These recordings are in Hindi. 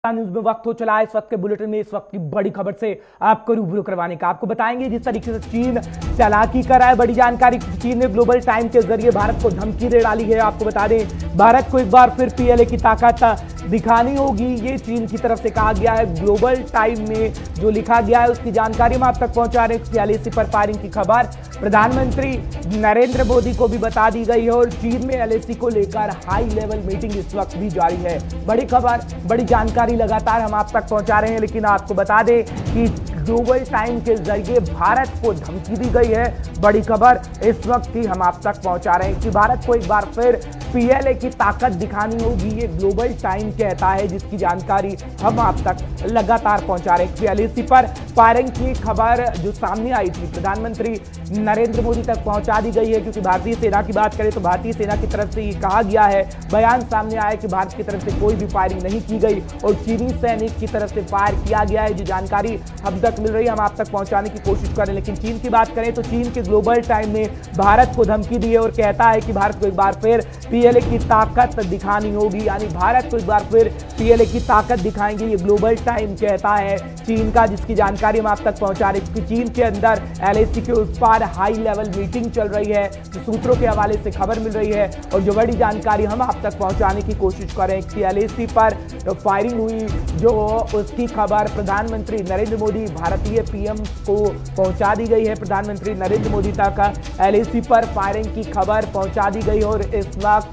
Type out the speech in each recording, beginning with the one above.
न्यूज में वक्त हो चला है इस वक्त के बुलेटिन में इस वक्त की बड़ी खबर से आपको रूबरू करवाने का। आपको बताएंगे जिस तरीके से चीन चालाकी कर रहा है। बड़ी जानकारी, चीन ने ग्लोबल टाइम के जरिए भारत को धमकी दे डाली है। आपको बता दें भारत को एक बार फिर पीएलए की ताकत दिखानी होगी, ये चीन की तरफ से कहा गया है। ग्लोबल टाइम में जो लिखा गया है उसकी जानकारी हम आप तक पहुंचा रहे हैं। एलएसी पर फायरिंग की खबर प्रधानमंत्री नरेंद्र मोदी को भी बता दी गई है और चीन में एलएसी को लेकर हाई लेवल मीटिंग इस वक्त भी जारी है। बड़ी खबर, बड़ी जानकारी लगातार हम आप तक पहुंचा रहे हैं, लेकिन आपको बता दें कि ग्लोबल टाइम के जरिए भारत को धमकी दी गई है। बड़ी खबर इस वक्त ही हम आप तक पहुंचा रहे हैं कि भारत को एक बार फिर पीएलए की ताकत दिखानी होगी, ये ग्लोबल टाइम कहता है, जिसकी जानकारी हम आप तक लगातार पहुंचा रहे हैं। एलएसी पर फायरिंग की खबर जो सामने आई थी प्रधानमंत्री नरेंद्र मोदी तक पहुंचा दी गई है, क्योंकि भारतीय सेना की बात करें तो भारतीय सेना की तरफ से ये कहा गया है, बयान सामने आया कि भारत की तरफ से कोई भी फायरिंग नहीं की गई और चीनी सैनिक की तरफ से फायर किया गया है। जो जानकारी हम तक मिल रही है हम आप तक पहुंचाने की कोशिश करें। लेकिन चीन की बात करें तो चीन के ग्लोबल टाइम ने भारत को धमकी दी है और कहता है कि भारत को एक बार फिर पीएलए की ताकत दिखानी होगी, यानी भारत को एक बार फिर पीएलए की ताकत दिखाएंगे, ये ग्लोबल टाइम कहता है चीन का, जिसकी जानकारी हम आप तक पहुंचा रहे हैं। क्योंकि चीन के अंदर एलएसी के उस पार हाई लेवल मीटिंग चल रही है, जो सूत्रों के हवाले से खबर मिल रही है और जो बड़ी जानकारी हम आप तक पहुंचाने की कोशिश करें कि एलएसी पर तो फायरिंग हुई, जो उसकी खबर प्रधानमंत्री नरेंद्र मोदी भारतीय पीएम को पहुंचा दी गई है। प्रधानमंत्री नरेंद्र मोदी तक एलएसी पर फायरिंग की खबर पहुंचा दी गई और इस वक्त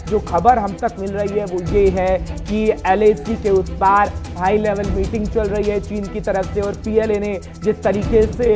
जो खबर हम तक मिल रही है वो ये है कि एलएसी के उस पार हाई लेवल मीटिंग चल रही है चीन की तरफ से और पीएलए ने जिस तरीके से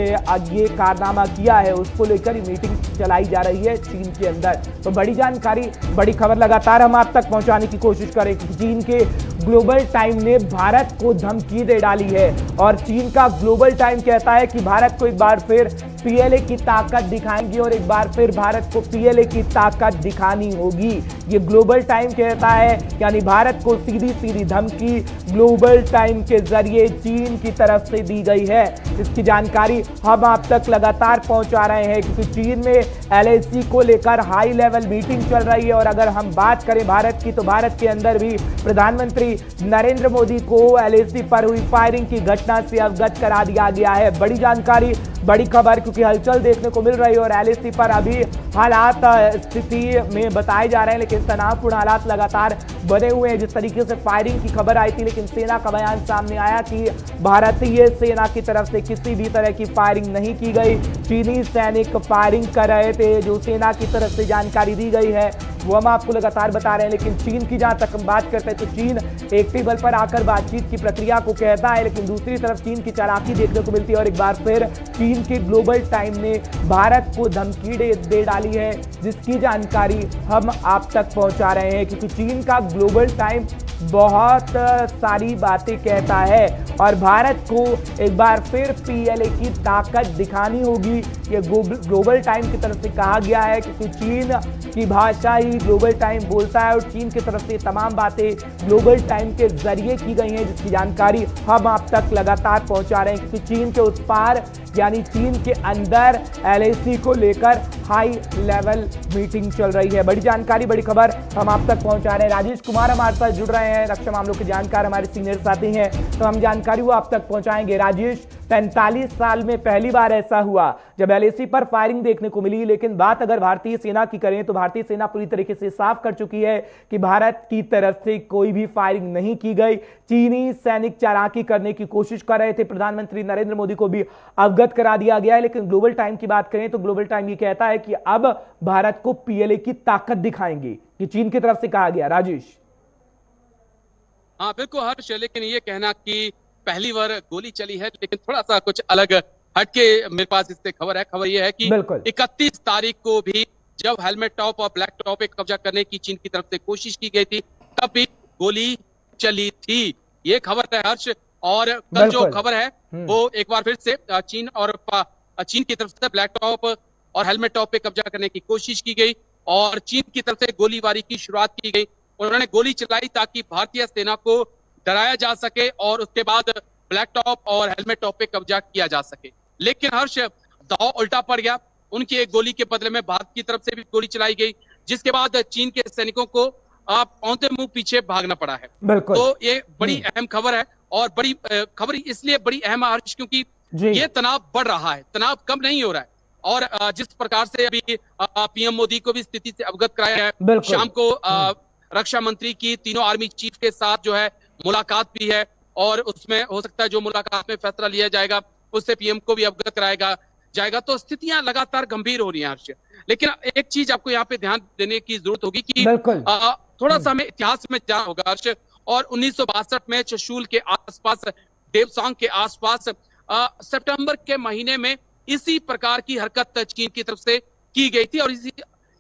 ये कारनामा किया है उसको लेकर ही मीटिंग चलाई जा रही है चीन के अंदर। तो बड़ी जानकारी, बड़ी खबर लगातार हम आप तक पहुंचाने की कोशिश करें कि चीन के ग्लोबल टाइम ने भारत को धमकी दे डाली है और चीन का ग्लोबल टाइम कहता है कि भारत को एक बार फिर पीएलए की ताकत दिखाएंगे और एक बार फिर भारत को पीएलए की ताकत दिखानी होगी, ये ग्लोबल टाइम कहता है। यानी भारत को सीधी सीधी धमकी ग्लोबल टाइम के जरिए चीन की तरफ से दी गई है। इसकी जानकारी हम आप तक लगातार पहुंचा रहे हैं क्योंकि चीन में एलएसी को लेकर हाई लेवल मीटिंग चल रही है और अगर हम बात करें भारत की तो भारत के अंदर भी प्रधानमंत्री नरेंद्र मोदी को एलएसी पर हुई फायरिंग की घटना से अवगत करा दिया गया है। बड़ी जानकारी, बड़ी खबर, क्योंकि हलचल देखने को मिल रही है और एलएसी पर अभी हालात स्थिति में बताए जा रहे हैं, लेकिन तनावपूर्ण हालात लगातार बने हुए हैं। जिस तरीके से फायरिंग की खबर आई थी, लेकिन सेना का बयान सामने आया कि भारतीय सेना की तरफ से किसी भी तरह की फायरिंग नहीं की गई, चीनी सैनिक फायरिंग कर रहे थे। जो सेना की तरफ से जानकारी दी गई है वो हम आपको लगातार बता रहे हैं। लेकिन चीन की जहां तक हम बात करते हैं तो चीन एक टेबल पर आकर बातचीत की प्रक्रिया को कहता है, लेकिन दूसरी तरफ चीन की चालाकी देखने को मिलती है और एक बार फिर चीन के ग्लोबल टाइम ने भारत को धमकी दे डाली है, जिसकी जानकारी हम आप तक पहुंचा रहे हैं। क्योंकि चीन का ग्लोबल टाइम बहुत सारी बातें कहता है और भारत को एक बार फिर पीएलए की ताकत दिखानी होगी, ये ग्लोबल टाइम की तरफ से कहा गया है। क्योंकि चीन की भाषा ही ग्लोबल टाइम बोलता है और चीन की तरफ से तमाम बातें ग्लोबल टाइम के जरिए की गई हैं, जिसकी जानकारी हम आप तक लगातार पहुंचा रहे हैं। क्योंकि चीन के उस पार यानी चीन के अंदर एलएसी को लेकर हाई लेवल मीटिंग चल रही है। बड़ी जानकारी, बड़ी खबर हम आप तक पहुंचा रहे हैं। राजेश कुमार हमारे साथ जुड़ रहे हैं, रक्षा मामलों के जानकार हमारे सीनियर साथी हैं, तो हम जानकारी वो आप तक पहुंचाएंगे। राजेश, 45 साल में पहली बार ऐसा हुआ जब एलएसी पर फायरिंग देखने को मिली, लेकिन बात अगर भारतीय सेना की करें तो भारतीय सेना पूरी तरीके से साफ कर चुकी है कि भारत की तरफ से कोई भी फायरिंग नहीं की गई। चीनी सैनिक चालाकी करने की कोशिश कर रहे थे, प्रधानमंत्री नरेंद्र मोदी को भी अवगत करा दिया गया है। लेकिन ग्लोबल टाइम की बात करें तो ग्लोबल टाइम ये कहता है कि अब भारत को पीएलए की ताकत दिखाएंगे, ये चीन की तरफ से कहा गया। राजेश। हाँ बिल्कुल हर्ष, लेकिन ये कहना कि पहली बार गोली चली है, लेकिन थोड़ा सा कुछ अलग हटके मेरे पास इससे खबर है। खबर ये है कि 31 तारीख को भी जब हेलमेट टॉप और ब्लैक टॉप पे कब्जा करने की चीन की तरफ से कोशिश की गई थी, तब भी गोली चली थी, ये खबर है हर्ष। और कल जो खबर है वो एक बार फिर से चीन की तरफ से ब्लैक टॉप और हेलमेट टॉप पे कब्जा करने की कोशिश की गई और चीन की तरफ से गोलीबारी की शुरुआत की गई। उन्होंने गोली चलाई ताकि भारतीय सेना को डराया जा सके और उसके बाद ब्लैक टॉप और हेलमेट टॉप पे कब्जा किया जा सके। लेकिन हर्ष, दांव उल्टा पड़ गया, उनकी एक गोली के बदले में भारत की तरफ से भी गोली चलाई गई, जिसके बाद चीन के सैनिकों को औंधे मुंह पीछे भागना पड़ा है। तो ये बड़ी अहम खबर है, और बड़ी खबर इसलिए बड़ी अहम है हर्ष, क्योंकि ये तनाव बढ़ रहा है, तनाव कम नहीं हो रहा है। और जिस प्रकार से अभी पीएम मोदी को भी स्थिति से अवगत कराया है, शाम को रक्षा मंत्री की तीनों आर्मी चीफ के साथ जो है मुलाकात भी है, और उसमें हो सकता है जो मुलाकात में फैसला लिया जाएगा उससे पीएम को भी अवगत कराया जाएगा। तो स्थितियां लगातार गंभीर हो रही हैं हर्ष। लेकिन एक चीज आपको यहाँ पे ध्यान देने की जरूरत होगी कि थोड़ा सा हमें इतिहास में जाना होगा हर्ष। और 1962 में चशूल के आसपास, देवसांग के आसपास सितंबर के महीने में इसी प्रकार की हरकत चीन की तरफ से की गई थी, और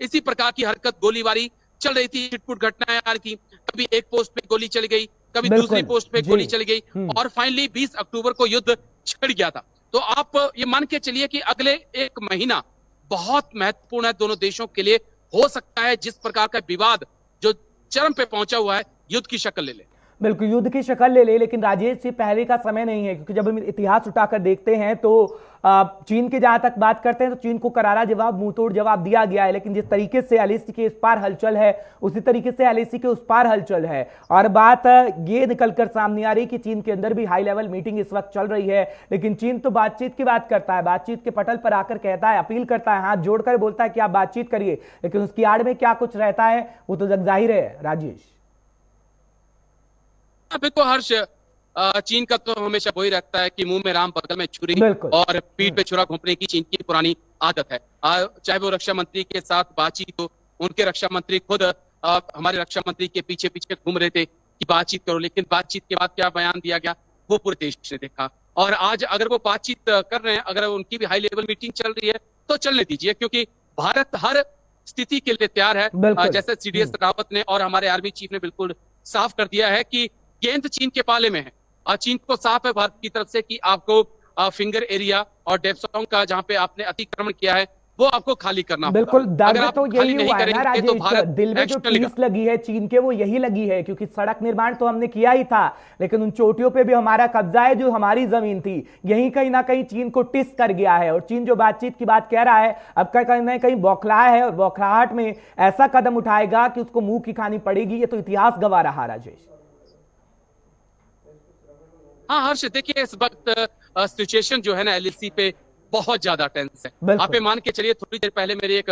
इसी प्रकार की हरकत गोलीबारी चल रही थी। छिटपुट घटनाएं यार की, कभी एक पोस्ट पे गोली चली गई, कभी दूसरी पोस्ट पे गोली चली गई, और फाइनली 20 अक्टूबर को युद्ध छिड़ गया था। तो आप ये मान के चलिए कि अगले एक महीना बहुत महत्वपूर्ण है दोनों देशों के लिए। हो सकता है जिस प्रकार का विवाद जो चरम पे पहुंचा हुआ है युद्ध की शक्ल ले ले। बिल्कुल युद्ध की शक्ल ले ले, लेकिन राजेश से पहले का समय नहीं है, क्योंकि जब हम इतिहास उठाकर देखते हैं तो चीन की जहां तक बात करते हैं तो चीन को करारा जवाब, मुंहतोड़ जवाब दिया गया है। लेकिन जिस तरीके से एलएसी के इस पार हलचल है उसी तरीके से एलएसी के उस पार हलचल है। और बात ये निकलकर सामने आ रही कि चीन के अंदर भी हाई लेवल मीटिंग इस वक्त चल रही है, लेकिन चीन तो बातचीत की बात करता है, बातचीत के पटल पर आकर कहता है, अपील करता है, हाथ जोड़कर बोलता है कि आप बातचीत करिए, लेकिन उसकी आड़ में क्या कुछ रहता है वो तो जग जाहिर है राजेश। बिल्कुल हर्ष, चीन का तो हमेशा वही रहता है कि मुंह में राम बगल में छुरी और पीठ पे छुरा घोंपने की चीन की पुरानी आदत है। चाहे वो रक्षा मंत्री के साथ बातचीत हो, उनके रक्षा मंत्री खुद हमारे रक्षा मंत्री के पीछे पीछे घूम रहे थे कि बातचीत करो, लेकिन बातचीत के बाद क्या बयान दिया गया वो पूरे देश ने देखा। और आज अगर वो बातचीत कर रहे हैं, अगर उनकी भी हाई लेवल मीटिंग चल रही है तो चलने दीजिए, क्योंकि भारत हर स्थिति के लिए तैयार है। जैसे सीडीएस रावत ने और हमारे आर्मी चीफ ने बिल्कुल साफ कर दिया है कि गेंद चीन के पाले में है, और चीन को साफ है भारत की तरफ से कि आपको फिंगर एरिया और डेप्सोंग का जहां पे आपने अतिक्रमण किया है वो आपको खाली करना बिल्कुल। दर्द तो यही हुआ है ना राजेश, दिल में जो ठेस लगी है चीन के वो यही लगी है, क्योंकि सड़क निर्माण तो हमने किया ही था, लेकिन उन चोटियों पे भी हमारा कब्जा है, जो हमारी जमीन थी, यही कहीं ना कहीं चीन को टिस कर गया है। और चीन जो बातचीत की बात कह रहा है अब कहीं ना कहीं बौखलाया है, और बौखलाहट में ऐसा कदम उठाएगा कि उसको मुंह की खानी पड़ेगी, ये तो इतिहास गवा रहा राजेश। हाँ हर्ष, देखिए इस वक्त सिचुएशन जो है ना एलएसी पे बहुत ज्यादा टेंस है। आप मान के चलिए, थोड़ी देर पहले मेरी एक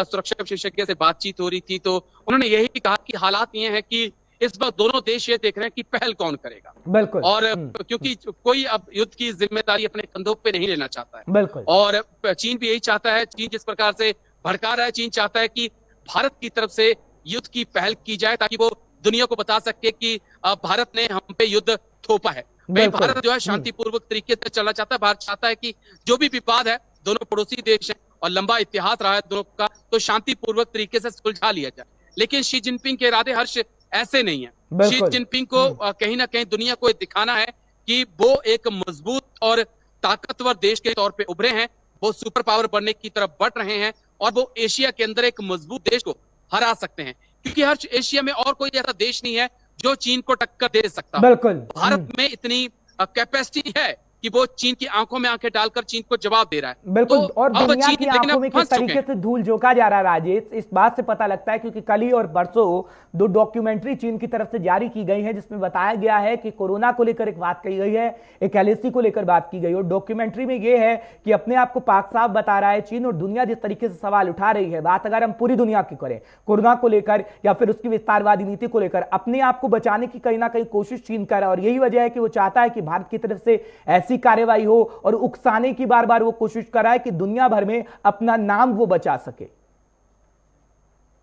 सुरक्षा विशेषज्ञ से बातचीत हो रही थी, तो उन्होंने यही कहा कि हालात ये हैं कि इस वक्त दोनों देश ये देख रहे हैं कि पहल कौन करेगा। बिल्कुल। और क्योंकि कोई अब युद्ध की जिम्मेदारी अपने कंधों पे नहीं लेना चाहता है। बिल्कुल। और चीन भी यही चाहता है, चीन जिस प्रकार से भड़का रहा है, चीन चाहता है कि भारत की तरफ से युद्ध की पहल की जाए, ताकि वो दुनिया को बता सके कि भारत ने हम पे युद्ध थोपा है। भारत जो है शांतिपूर्वक तरीके से चलना चाहता है। भारत चाहता है कि जो भी विवाद है, दोनों पड़ोसी देश हैं और लंबा इतिहास रहा है दोनों का, तो शांतिपूर्वक तरीके से सुलझा लिया जाए। लेकिन शी जिनपिंग के इरादे हर्ष ऐसे नहीं है। शी जिनपिंग को कहीं ना कहीं दुनिया को दिखाना है कि वो एक मजबूत और ताकतवर देश के तौर पे उभरे हैं, वो सुपर पावर बनने की तरफ बढ़ रहे हैं, और वो एशिया के अंदर एक मजबूत देश को हरा सकते हैं। क्योंकि हर्ष, एशिया में और कोई ऐसा देश नहीं है जो चीन को टक्कर दे सकता। बिल्कुल। भारत में इतनी कैपेसिटी है कि वो चीन की आंखों में आंखें डालकर चीन को जवाब दे रहा है। बिल्कुल। तो और दुनिया की आंखों में किस तरीके से धूल झोंका जा रहा है राजेश, इस बात से पता लगता है, क्योंकि कल ही और परसों 2 डॉक्यूमेंट्री चीन की तरफ से जारी की गई है, जिसमें बताया गया है कि कोरोना को लेकर एक बात कही गई है, एक एलएसी को लेकर बात की गई। और डॉक्यूमेंट्री में यह है कि अपने आप को पाक साफ बता रहा है चीन, और दुनिया जिस तरीके से सवाल उठा रही है, बात अगर हम पूरी दुनिया की करें कोरोना को लेकर या फिर उसकी विस्तारवादी नीति को लेकर, अपने आप को बचाने की कहीं ना कहीं कोशिश चीन कर रहा है। और यही वजह है कि वो चाहता है कि भारत की तरफ से ऐसी कार्रवाई हो, और उकसाने की बार बार वो कोशिश कर रहा है कि दुनिया भर में अपना नाम वो बचा सके।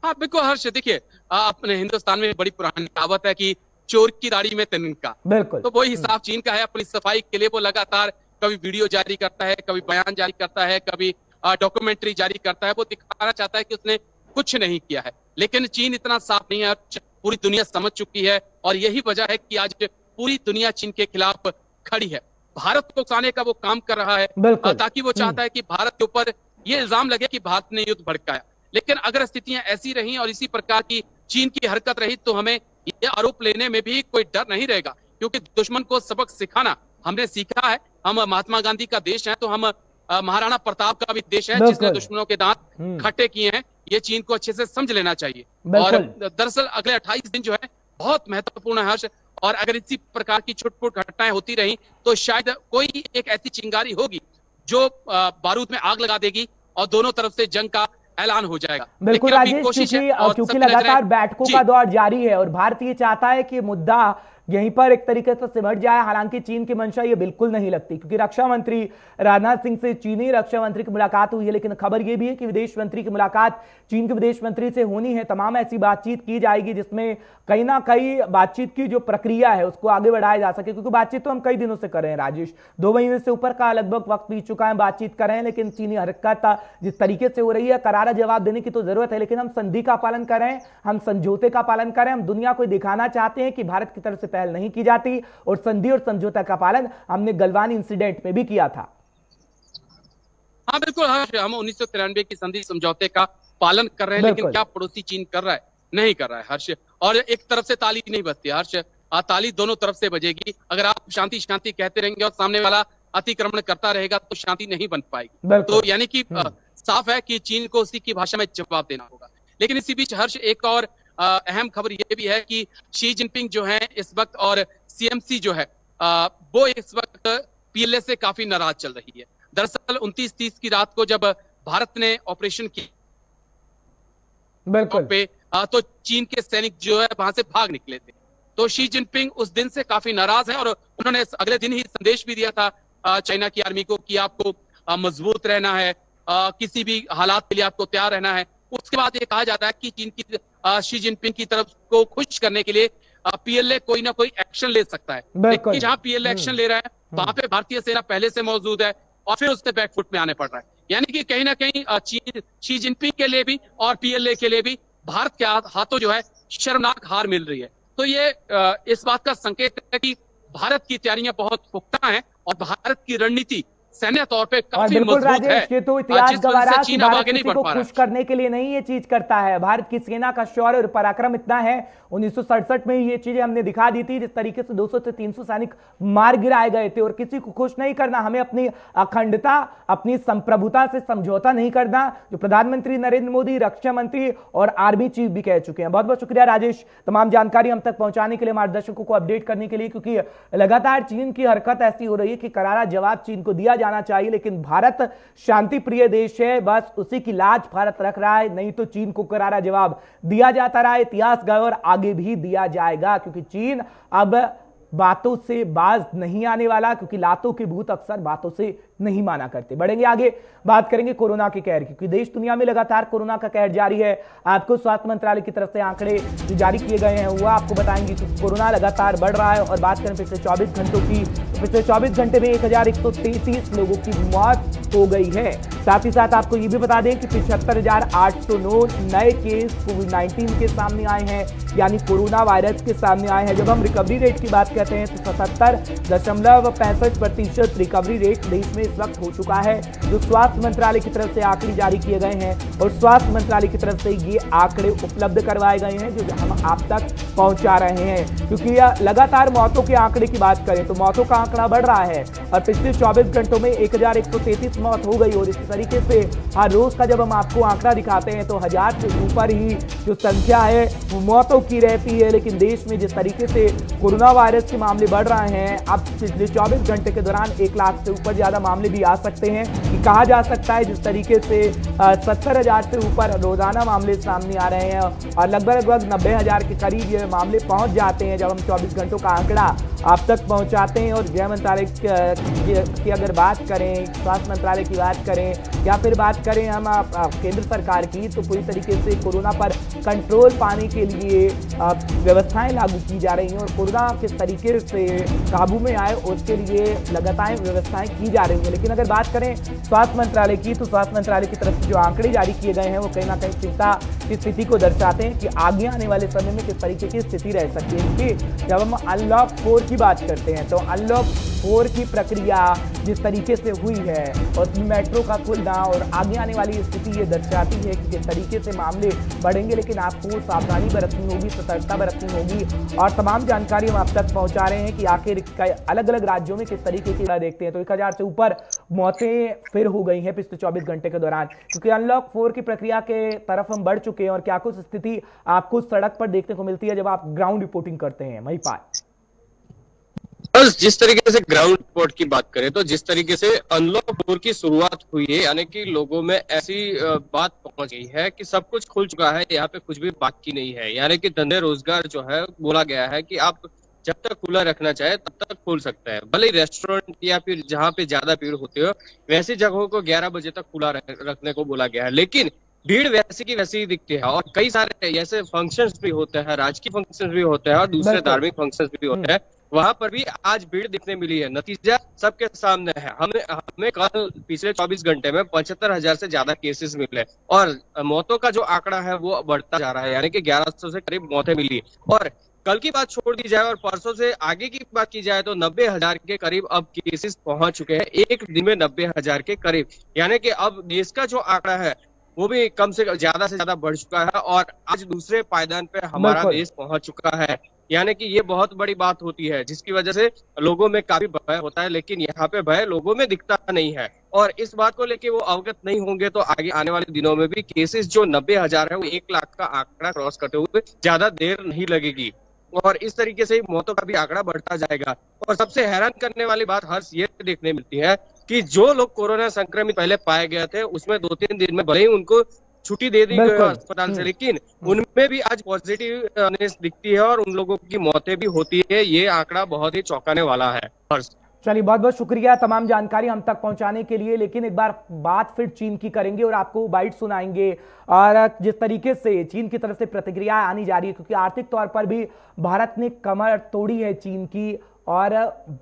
हाँ बिल्कुल हर्ष, देखिए अपने हिंदुस्तान में बड़ी पुरानी कहावत है कि चोर की दाढ़ी में तिनका। बिल्कुल। तो वही हिसाब चीन का है। अपनी सफाई के लिए वो लगातार कभी वीडियो जारी करता है, कभी बयान जारी करता है, कभी डॉक्यूमेंट्री जारी करता है। वो दिखाना चाहता है कि उसने कुछ नहीं किया है, लेकिन चीन इतना साफ नहीं है, पूरी दुनिया समझ चुकी है। और यही वजह है कि आज पूरी दुनिया चीन के खिलाफ खड़ी है। भारत को उकसाने का वो काम कर रहा है, ताकि वो चाहता है कि भारत के ऊपर ये इल्जाम लगे कि भारत ने युद्ध भड़काया। लेकिन अगर स्थितियां ऐसी रही और इसी प्रकार की चीन की हरकत रही, तो हमें ये आरोप लेने में भी कोई डर नहीं रहेगा, क्योंकि दुश्मन को सबक सिखाना हमने सीखा है। हम महात्मा गांधी का देश है, तो हम महाराणा प्रताप का भी देश है जिसने दुश्मनों के दांत खट्टे किए हैं। ये चीन को अच्छे से समझ लेना चाहिए। और दरअसल अगले 28 दिन जो है बहुत महत्वपूर्ण है हर्ष, और अगर इसी प्रकार की छुटपुट घटनाएं होती रही तो शायद कोई एक ऐसी चिंगारी होगी जो बारूद में आग लगा देगी और दोनों तरफ से जंग का ऐलान हो जाएगा। बिल्कुल राजेश, क्योंकि लगातार बैठकों का दौर जारी है और भारत ये चाहता है कि मुद्दा यहीं पर एक तरीके से सिमट जाए। हालांकि चीन की मंशा ये बिल्कुल नहीं लगती, क्योंकि रक्षा मंत्री राजनाथ सिंह से चीनी रक्षा मंत्री की मुलाकात हुई है, लेकिन खबर ये भी है कि विदेश मंत्री की मुलाकात चीन के विदेश मंत्री से होनी है। तमाम ऐसी बातचीत की जाएगी जिसमें कहीं ना कहीं बातचीत की जो प्रक्रिया है उसको आगे बढ़ाया जा सके, क्योंकि बातचीत तो हम कई दिनों से कर रहे हैं राजेश, 2 महीने से ऊपर का लगभग वक्त बीत चुका है, बातचीत कर रहे हैं, लेकिन चीनी हरकत जिस तरीके से हो रही है, करारा जवाब देने की तो जरूरत है, लेकिन हम संधि का पालन कर रहे हैं, हम समझौते का पालन कर रहे हैं, हम दुनिया को दिखाना चाहते हैं कि भारत की तरफ से पहल नहीं की जाती, और संधि और समझौता का पालन हमने गलवान इंसिडेंट में भी किया था। हाँ बिल्कुल हर्ष, हम 1993 की संधि समझौते का पालन कर रहे हैं, लेकिन क्या पड़ोसी चीन कर रहा है? नहीं कर रहा है हर्ष। और एक तरफ से ताली नहीं बजती हर्ष, ताली दोनों तरफ से बजेगी। अगर आप शांति शांति कहते रहेंगे और सामने वाला अतिक्रमण करता रहेगा तो शांति नहीं बन पाएगी। तो यानी कि साफ है कि चीन को उसी की भाषा में जवाब देना होगा। लेकिन इसी बीच हर्ष एक और अहम खबर यह भी है कि शी जिनपिंग जो है इस वक्त, और सीएमसी जो है वो इस वक्त पीएलए से काफी नाराज चल रही है। दरअसल 29-30 की रात को जब भारत ने ऑपरेशन किया बिल्कुल पे तो चीन के सैनिक जो है वहां से भाग निकले थे। तो शी जिनपिंग उस दिन से काफी नाराज हैं, और उन्होंने अगले दिन ही संदेश भी दिया था चाइना की आर्मी को कि आपको मजबूत रहना है, किसी भी हालात के लिए आपको तैयार रहना है। उसके बाद ये कहा जाता है कि चीन की शी जिनपिंग की तरफ को खुश करने के लिए पीएलए कोई ना कोई एक्शन ले सकता है, लेकिन जहां पीएलए एक्शन ले रहा है वहां पे भारतीय सेना पहले से मौजूद है और फिर उससे बैकफुट में आने पड़ रहा है। यानी कि कहीं ना कहीं चीन शी जिनपिंग के लिए भी और पीएलए के लिए भी भारत के हाथों जो है शर्मनाक हार मिल रही है। तो ये इस बात का संकेत है कि भारत की तैयारियां बहुत पुख्ता हैं और भारत की रणनीति सैन्य तौर पे काफी मजबूत है। ये तो इतिहास गवाह रहा कि भारत किसी को खुश करने के लिए नहीं ये चीज करता है। भारत की सेना का शौर्य और पराक्रम इतना है, 1967 में ये चीजें हमने दिखा दी थी, जिस तरीके से 200 से 300 सैनिक मार गिराए गए थे। और किसी को खुश नहीं करना, हमें अपनी अखंडता, अपनी संप्रभुता से समझौता नहीं करना, जो प्रधानमंत्री नरेंद्र मोदी, रक्षा मंत्री और आर्मी चीफ भी कह चुके हैं। बहुत बहुत शुक्रिया राजेश, तमाम जानकारी हम तक पहुंचाने के लिए, हमारे दर्शकों को अपडेट करने के लिए, क्योंकि लगातार चीन की हरकत ऐसी हो रही है कि करारा जवाब चीन को दिया जाना चाहिए, लेकिन भारत शांति प्रिय देश है, बस उसी की लाज भारत रख रहा है, नहीं तो चीन को करारा जवाब दिया जाता रहा, इतिहास गवाह और आगे भी दिया जाएगा, क्योंकि चीन अब बातों से बाज नहीं आने वाला, क्योंकि लातों के भूत अक्सर बातों से नहीं माना करते। बढ़ेंगे आगे, बात करेंगे कोरोना के कहर की, क्योंकि देश दुनिया में लगातार कोरोना का कहर जारी है। आपको स्वास्थ्य मंत्रालय की तरफ से आंकड़े जो जारी किए गए हैं वो आपको बताएंगे कि कोरोना लगातार बढ़ रहा है। और बात करें पिछले 24 घंटों की, तो पिछले 24 घंटे में 1133 लोगों की मौत हो गई है। साथ ही साथ आपको ये भी बता दें कि 75,809 नए केस कोविड-19 के सामने आए हैं, यानी कोरोना वायरस के सामने आए हैं। जब हम रिकवरी रेट की बात करते हैं तो 77.65% रिकवरी रेट देश में इस वक्त हो चुका है, जो स्वास्थ्य मंत्रालय की तरफ से आंकड़े जारी किए गए हैं। और स्वास्थ्य मंत्रालय की तरफ से ये आंकड़े उपलब्ध करवाए गए हैं जो हम आप तक पहुंचा रहे हैं, क्योंकि लगातार मौतों के आंकड़े की बात करें तो मौतों का आंकड़ा बढ़ रहा है और पिछले 24 घंटों में 1133 मौत हो गई। और इस तरीके से हर रोज का जब हम आपको आंकड़ा दिखाते हैं तो 1000 से ऊपर ही जो संख्या है वो मौतों की रहती है। लेकिन देश में जिस तरीके से कोरोना वायरस के मामले बढ़ रहे हैं, अब पिछले 24 घंटे के दौरान 1 लाख से ऊपर ज्यादा मामले भी आ सकते हैं, कि कहा जा सकता है जिस तरीके से 70,000 से ऊपर रोजाना मामले सामने आ रहे हैं और लगभग 90,000 के करीब ये मामले पहुंच जाते हैं जब हम 24 घंटों का आंकड़ा आप तक पहुंचाते हैं। और गृह मंत्रालय की अगर बात करें, स्वास्थ्य मंत्रालय की बात करें या फिर बात करें हम केंद्र सरकार की, तो पूरी तरीके से कोरोना पर कंट्रोल पाने के लिए व्यवस्थाएं लागू की जा रही हैं और कोरोना किस तरीके से काबू में आए उसके लिए लगातार व्यवस्थाएं की जा रही हैं। लेकिन अगर बात करें स्वास्थ्य मंत्रालय की, तो स्वास्थ्य मंत्रालय की तरफ से जो आंकड़े जारी किए गए हैं वो कहीं ना कहीं चिंता की स्थिति को दर्शाते हैं कि आगे आने वाले समय में किस तरीके की स्थिति रह सकती है। क्योंकि जब हम अनलॉक 4 की बात करते हैं तो अनलॉक 4 की प्रक्रिया जिस तरीके से हुई है और मेट्रो का खुलना और आगे आने वाली स्थिति ये दर्शाती है कि किस तरीके से मामले बढ़ेंगे। लेकिन आपको सावधानी बरतनी होगी, सतर्कता बरतनी होगी और तमाम जानकारी हम आप तक पहुंचा रहे हैं कि आखिर अलग अलग राज्यों में किस तरीके की देखते हैं। तो 1000 से ऊपर मौतें फिर हो गई हैं पिछले 24 घंटे के दौरान, क्योंकि अनलॉक 4 की प्रक्रिया के तरफ हम बढ़ चुके हैं। और क्या कुछ स्थिति आपको सड़क पर देखने को मिलती है जब आप ग्राउंड रिपोर्टिंग करते हैं महिपाल? बस जिस तरीके से ग्राउंड रिपोर्ट की बात करें तो जिस तरीके से अनलॉक 4 की शुरुआत हुई है, यानी कि लोगों में ऐसी बात पहुंच गई है कि सब कुछ खुल चुका है, यहाँ पे कुछ भी बाकी नहीं है। यानी कि धंधे रोजगार जो है बोला गया है कि आप जब तक खुला रखना चाहे तब तक खोल सकते हैं, भले रेस्टोरेंट या फिर जहाँ पे ज्यादा भीड़ होती हो वैसी जगहों को 11 बजे तक खुला रखने को बोला गया है। लेकिन भीड़ वैसी की वैसी ही दिखती है और कई सारे ऐसे फंक्शंस भी होते हैं, राजकीय फंक्शंस भी होते हैं और दूसरे धार्मिक फंक्शंस भी होते हैं, वहां पर भी आज भीड़ दिखने मिली है। नतीजा सबके सामने है। हमें कल पिछले 24 घंटे में 75,000 से ज्यादा केसेस मिले और मौतों का जो आंकड़ा है वो बढ़ता जा रहा है, यानी कि 1100 से करीब मौतें मिली। और कल की बात छोड़ दी जाए और परसों से आगे की बात की जाए तो 90,000 के करीब अब केसेस पहुंच चुके हैं, एक दिन में 90,000 के करीब। यानी कि अब देश का जो आंकड़ा है वो भी कम से ज्यादा बढ़ चुका है और आज दूसरे पायदान पे हमारा देश पहुंच चुका है। यानी कि ये बहुत बड़ी बात होती है जिसकी वजह से लोगों में काफी भय होता है, लेकिन यहाँ पे भय लोगों में दिखता नहीं है। और इस बात को लेके वो अवगत नहीं होंगे तो आगे आने वाले दिनों में भी केसेस जो 90,000 है वो 1 लाख का आंकड़ा क्रॉस करते हुए ज्यादा देर नहीं लगेगी और इस तरीके से मौतों का भी आंकड़ा बढ़ता जाएगा। और सबसे हैरान करने वाली बात हर्ष ये देखने मिलती है कि जो लोग कोरोना संक्रमित पहले पाए गए थे उसमें 2-3 दिन में भले ही उनको छुट्टी दे दी गई अस्पताल से, लेकिन उनमें भी आज पॉजिटिवनेस दिखती है और उन लोगों की मौतें भी होती है। ये आंकड़ा बहुत ही चौंकाने वाला है। चलिए, बहुत बहुत शुक्रिया तमाम जानकारी हम तक पहुंचाने के लिए। लेकिन एक बार बात फिर चीन की करेंगे और आपको बाइट सुनाएंगे और जिस तरीके से चीन की तरफ से प्रतिक्रिया आनी जा रही है, क्योंकि आर्थिक तौर पर भी भारत ने कमर तोड़ी है चीन की। और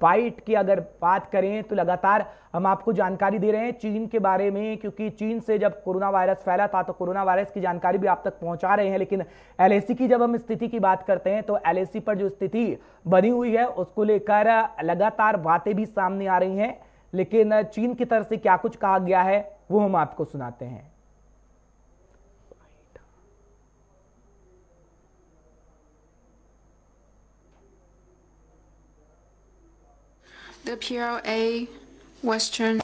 बाइट की अगर बात करें तो लगातार हम आपको जानकारी दे रहे हैं चीन के बारे में, क्योंकि चीन से जब कोरोना वायरस फैला था तो कोरोना वायरस की जानकारी भी आप तक पहुंचा रहे हैं। लेकिन एलएसी की जब हम स्थिति की बात करते हैं तो एलएसी पर जो स्थिति बनी हुई है उसको लेकर लगातार बातें भी सामने आ रही हैं। लेकिन चीन की तरफ से क्या कुछ कहा गया है वो हम आपको सुनाते हैं। The PLA Western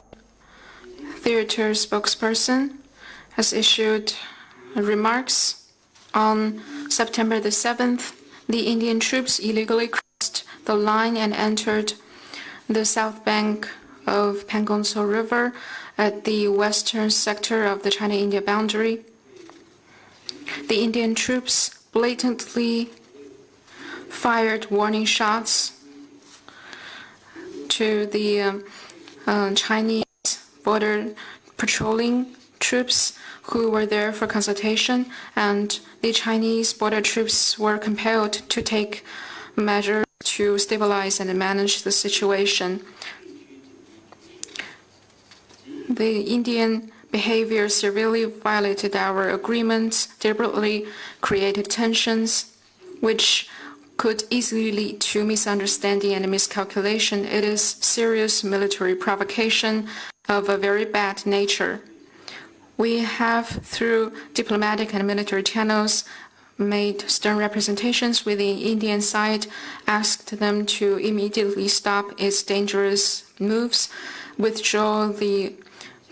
Theater spokesperson has issued remarks on September the 7th. The Indian troops illegally crossed the line and entered the south bank of Pangong Tso River at the western sector of the China-India boundary. The Indian troops blatantly fired warning shots to the Chinese border patrolling troops who were there for consultation, and the Chinese border troops were compelled to take measures to stabilize and manage the situation. The Indian behavior severely violated our agreements, deliberately created tensions, which could easily lead to misunderstanding and miscalculation. It is serious military provocation of a very bad nature. We have, through diplomatic and military channels, made stern representations with the Indian side, asked them to immediately stop its dangerous moves, withdraw the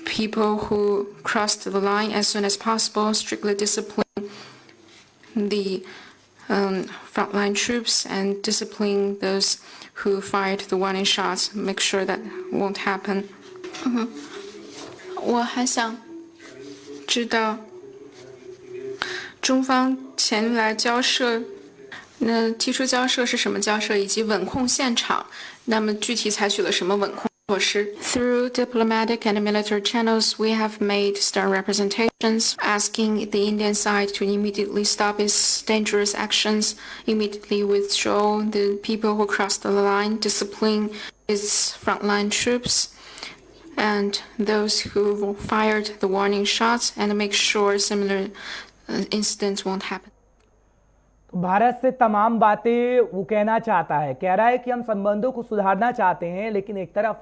people who crossed the line as soon as possible, strictly discipline the frontline troops and discipline those who fired the warning shots. Make sure that won't happen. 我还想知道中方前来交涉，提出交涉是什么交涉，以及稳控现场。那么具体采取了什么稳控措施 ？Through diplomatic and military channels, we have made stern representations, asking the Indian side to immediately stop its dangerous actions, immediately withdraw the people who crossed the line, discipline its frontline troops, and those who fired the warning shots, and make sure similar incidents won't happen. Bharat से तमाम बातें वो कहना चाहता है, कह रहा है कि हम संबंधों को सुधारना चाहते हैं, लेकिन एक तरफ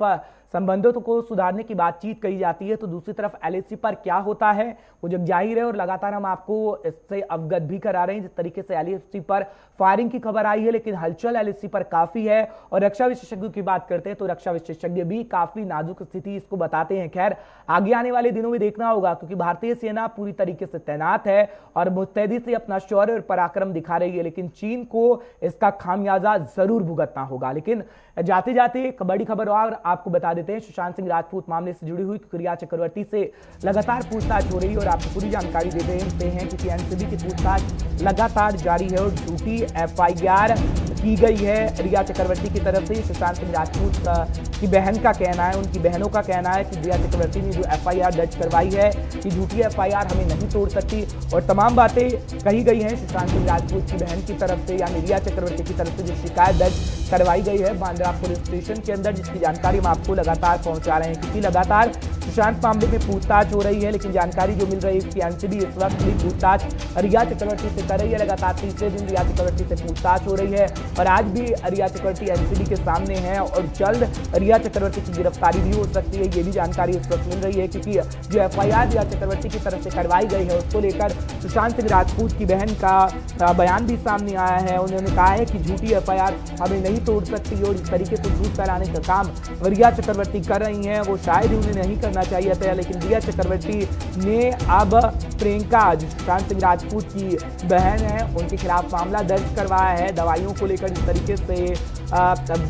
संबंधों को सुधारने की बातचीत कही जाती है, तो दूसरी तरफ एलएसी पर क्या होता है वो जग जाहिर है और लगातार हम आपको इससे अवगत भी करा रहे हैं। जिस तरीके से एलएसी पर फायरिंग की खबर आई है, लेकिन हलचल एलएसी पर काफी है। और रक्षा विशेषज्ञों की बात करते हैं तो रक्षा विशेषज्ञ भी काफी नाजुक स्थिति इसको बताते हैं। खैर, आगे आने वाले दिनों में देखना होगा, क्योंकि भारतीय सेना पूरी तरीके से तैनात है और मुस्तैदी से अपना शौर्य और पराक्रम दिखा रही है, लेकिन चीन को इसका खामियाजा जरूर भुगतना होगा। लेकिन जाते जाते एक बड़ी खबर और आपको बता देते हैं, सुशांत सिंह राजपूत मामले से जुड़ी हुई रिया चक्रवर्ती से लगातार पूछताछ हो रही है और आपको पूरी जानकारी देते हैं, क्योंकि एनसीबी की पूछताछ लगातार जारी है और झूठी एफआईआर की गई है रिया चक्रवर्ती की तरफ से। सुशांत सिंह राजपूत की बहन का कहना है, उनकी बहनों का कहना है कि रिया चक्रवर्ती ने जो एफआईआर दर्ज करवाई है कि झूठी एफआईआर हमें नहीं तोड़ सकती, और तमाम बातें कही गई हैं सुशांत सिंह राजपूत की बहन की तरफ से, यानी रिया चक्रवर्ती की तरफ से जो शिकायत दर्ज करवाई गई है बांद्रा पुलिस स्टेशन के अंदर, जिसकी जानकारी हम आपको लगातार पहुंचा रहे हैं, क्योंकि लगातार सुशांत मामले में पूछताछ हो रही है। लेकिन जानकारी जो मिल रही है कि एनसीबी इस वक्त भी पूछताछ रिया चक्रवर्ती से कर रही है। लगातार तीसरे दिन रिया चक्रवर्ती से पूछताछ हो रही है और आज भी रिया चक्रवर्ती एनसीबी के सामने है और जल्द रिया चक्रवर्ती की गिरफ्तारी भी हो सकती है, ये भी जानकारी इस वक्त मिल रही है। क्योंकि जो एफआईआर रिया चक्रवर्ती की तरफ से करवाई गई है उसको लेकर सुशांत सिंह राजपूत की बहन का बयान भी सामने आया है। उन्होंने कहा है कि झूठी एफआईआर हमें नहीं तोड़ सकती और इस तरीके से झूठ फैलाने का काम रिया चक्रवर्ती कर रही हैं, वो शायद ही उन्हें नहीं करना चाहिए था। लेकिन रिया चक्रवर्ती ने अब प्रियंका, जो सुशांत सिंह राजपूत की बहन है, उनके खिलाफ मामला दर्ज करवाया है। दवाइयों को लेकर इस तरीके से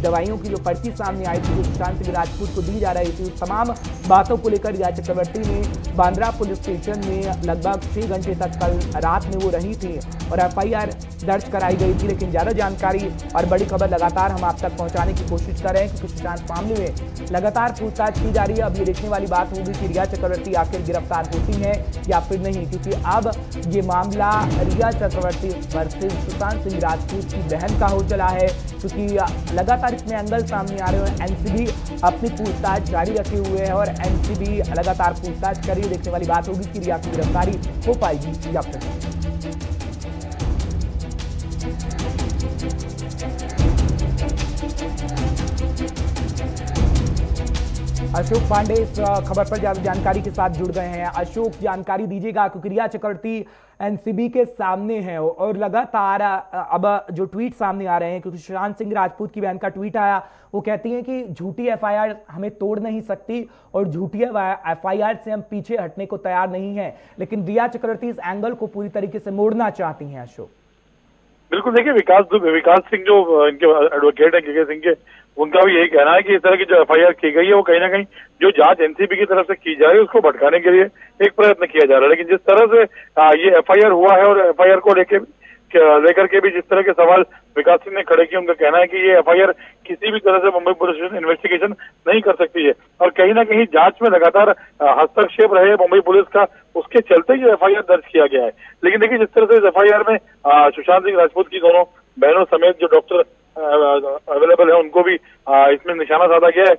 दवाइयों की जो पर्ची सामने आई थी जो सुशांत सिंह राजपूत को दी जा रही थी, उस तमाम बातों को लेकर रिया चक्रवर्ती ने बांद्रा पुलिस स्टेशन में लगभग 6 घंटे तक कल रात में वो रही थी और एफआईआर दर्ज कराई गई थी। लेकिन ज्यादा जानकारी और बड़ी खबर लगातार हम आप तक पहुंचाने की कोशिश कर रहे हैं, क्योंकि सुशांत मामले में लगातार पूछताछ की जा रही है। अब ये देखने वाली बात होगी कि रिया चक्रवर्ती आखिर गिरफ्तार होती है या फिर नहीं, क्योंकि अब ये मामला रिया चक्रवर्ती वर्सेस सुशांत सिंह राजपूत की बहन का हो चला है, क्योंकि लगातार इसमें एंगल सामने आ रहे हैं। एनसीबी अपनी पूछताछ जारी रखे हुए है और एनसीबी लगातार पूछताछ कर रही है। देखने वाली बात होगी कि रिया की गिरफ्तारी हो पाएगी या फिर नहीं। अशोक पांडे इस खबर पर ज्यादा जानकारी के साथ जुड़ गए हैं। अशोक, जानकारी दीजिएगा, क्योंकि रिया चक्रवर्ती एनसीबी के सामने है और लगातार अब जो ट्वीट सामने आ रहे हैं, क्योंकि सुशांत सिंह राजपूत की बहन का ट्वीट आया, वो कहती हैं कि झूठी एफआईआर हमें तोड़ नहीं सकती और झूठी एफआईआर से हम पीछे हटने को तैयार नहीं है। लेकिन रिया चक्रवर्ती इस एंगल को पूरी तरीके से मोड़ना चाहती हैं। अशोक, बिल्कुल, देखिए विकास सिंह जो इनके एडवोकेट है के सिंह के, उनका भी यही कहना है कि इस तरह की जो एफआईआर की गई है वो कहीं ना कहीं जो जांच एनसीबी की तरफ से की जा रही है उसको भटकाने के लिए एक प्रयत्न किया जा रहा है। लेकिन जिस तरह से ये एफआईआर हुआ है और एफआईआर को लेकर के भी जिस तरह के सवाल विकास सिंह ने खड़े किए, उनका कहना है कि ये एफआईआर किसी भी तरह से मुंबई पुलिस इन्वेस्टिगेशन नहीं कर सकती है और कहीं ना कहीं जांच में लगातार हस्तक्षेप रहे मुंबई पुलिस का, उसके चलते ये एफआईआर दर्ज किया गया है। लेकिन देखिए, जिस तरह से इस एफआईआर में सुशांत सिंह राजपूत की दोनों बहनों समेत जो डॉक्टर अवेलेबल है उनको भी इसमें निशाना साधा गया है,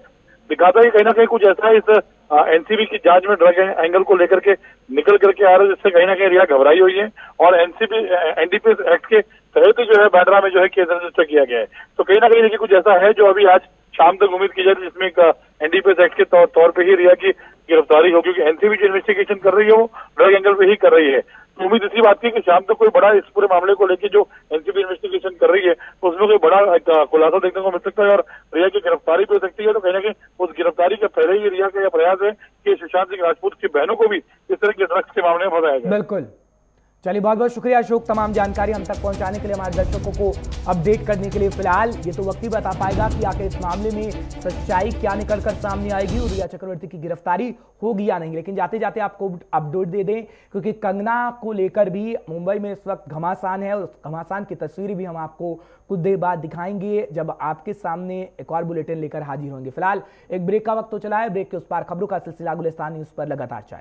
दिखाता है कहीं ना कहीं कुछ ऐसा है इस एनसीबी की जांच में ड्रग एंगल को लेकर के निकल करके आ रहा है, जिससे कहीं ना कहीं रिया घबराई हुई है और एनडीपीएस एक्ट के तहत जो है बांद्रा में जो है केस रजिस्टर किया गया है। तो कहीं ना कहीं देखिए कुछ ऐसा है जो अभी आज शाम तक उम्मीद की जाती है, जिसमें एक एनडीपीएस एक्ट के तौर पे ही रिया की गिरफ्तारी हो, क्योंकि एनसीबी जो इन्वेस्टिगेशन कर रही है वो ड्रग एंगल पे ही कर रही है। तो उम्मीद इसी बात की कि शाम तक कोई बड़ा इस पूरे मामले को लेकर जो एनसीबी इन्वेस्टिगेशन कर रही है उसमें कोई बड़ा खुलासा देखने को मिल सकता है और रिया की गिरफ्तारी भी हो सकती है। तो कहीं ना कहीं उस गिरफ्तारी के पहले ही रिया का यह प्रयास है कि सुशांत सिंह राजपूत की बहनों को भी इस तरह के ड्रग्स के मामले में फंसाया जाए। बिल्कुल, चलिए, बहुत बहुत शुक्रिया अशोक, तमाम जानकारी हम तक पहुंचाने के लिए, हमारे दर्शकों को अपडेट करने के लिए। फिलहाल ये तो वक्त ही बता पाएगा कि आखिर इस मामले में सच्चाई क्या निकलकर सामने आएगी और रिया चक्रवर्ती की गिरफ्तारी होगी या नहीं। लेकिन जाते जाते आपको अपडेट दे दें, क्योंकि कंगना को लेकर भी मुंबई में इस वक्त घमासान है और उस घमासान की तस्वीर भी हम आपको कुछ देर बाद दिखाएंगे जब आपके सामने एक और बुलेटिन लेकर हाजिर होंगे। फिलहाल एक ब्रेक का वक्त तो चला है, ब्रेक के उस पार खबरों का सिलसिला गुलिस्तान न्यूज पर लगातार जारी।